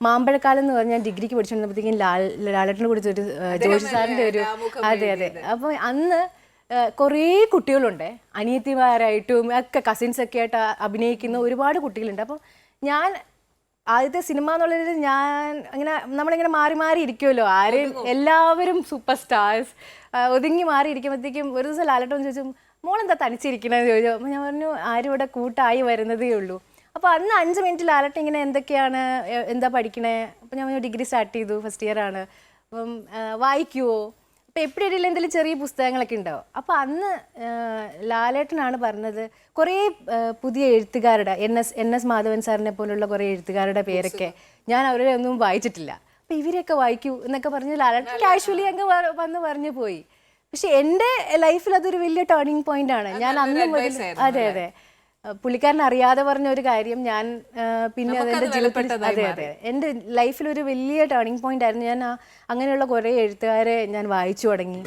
മാമ്പഴക്കാലം എന്ന് പറഞ്ഞാൽ ഡിഗ്രിക്ക് പഠിച്ചുകൊണ്ടിരുന്നപ്പോഴത്തേക്കും ലാലേട്ടനെ കുറിച്ച് ഒരു ജോഷി സാറിൻ്റെ ഒരു അതെ അപ്പോൾ അന്ന് കുറേ കുട്ടികളുണ്ട്, അനിയത്തിമാരായിട്ടും ഒക്കെ കസിൻസൊക്കെ ആയിട്ട് അഭിനയിക്കുന്ന ഒരുപാട് കുട്ടികളുണ്ട്. അപ്പം ഞാൻ ആദ്യത്തെ സിനിമ എന്നുള്ളത് ഞാൻ അങ്ങനെ നമ്മളിങ്ങനെ മാറി മാറി ഇരിക്കുമല്ലോ, ആരെയും എല്ലാവരും സൂപ്പർ സ്റ്റാർസ് ഒതുങ്ങി മാറി ഇരിക്കുമ്പോഴത്തേക്കും ഒരു ദിവസം ലാലേട്ടൻ ചോദിച്ചു, മോളെന്താ തനിച്ചിരിക്കണമെന്ന് ചോദിച്ചു. അപ്പോൾ ഞാൻ പറഞ്ഞു, ആരും ഇവിടെ കൂട്ടായി വരുന്നതേ ഉള്ളൂ. അപ്പോൾ അന്ന് 5 മിനിറ്റ് ലാലേട്ടൻ ഇങ്ങനെ എന്തൊക്കെയാണ് എന്താ പഠിക്കണേ. അപ്പോൾ ഞാൻ ഡിഗ്രി സ്റ്റാർട്ട് ചെയ്തു, ഫസ്റ്റ് ഇയർ ആണ്. അപ്പം വായിക്കുമോ, അപ്പോൾ എപ്പോഴും എന്തെങ്കിലും ചെറിയ പുസ്തകങ്ങളൊക്കെ ഉണ്ടാവും. അപ്പോൾ അന്ന് ലാലേട്ടനാണ് പറഞ്ഞത് കുറേ പുതിയ എഴുത്തുകാരുടെ എൻ എസ് മാധവൻ സാറിനെ പോലുള്ള കുറേ എഴുത്തുകാരുടെ പേരൊക്കെ ഞാൻ അവരെ ഒന്നും വായിച്ചിട്ടില്ല, അപ്പോൾ ഇവരെയൊക്കെ വായിക്കൂ എന്നൊക്കെ പറഞ്ഞ് ലാലേട്ടൻ കാഷ്വലി അങ്ങ് വന്ന് പറഞ്ഞു പോയി. പക്ഷെ എൻ്റെ ലൈഫിൽ അതൊരു വലിയ ടേണിംഗ് പോയിന്റ് ആണ്. ഞാൻ അന്ന് മുതൽ അതെ പുള്ളിക്കാരൻ അറിയാതെ പറഞ്ഞ ഒരു കാര്യം ഞാൻ പിന്നെ അതെൻ്റെ ജീവിതത്തിൽ അതെ എൻ്റെ ലൈഫിൽ ഒരു വലിയ ടേണിംഗ് പോയിന്റ് ആയിരുന്നു. ഞാൻ അങ്ങനെയുള്ള കുറേ എഴുത്തുകാരെ ഞാൻ വായിച്ചു തുടങ്ങി.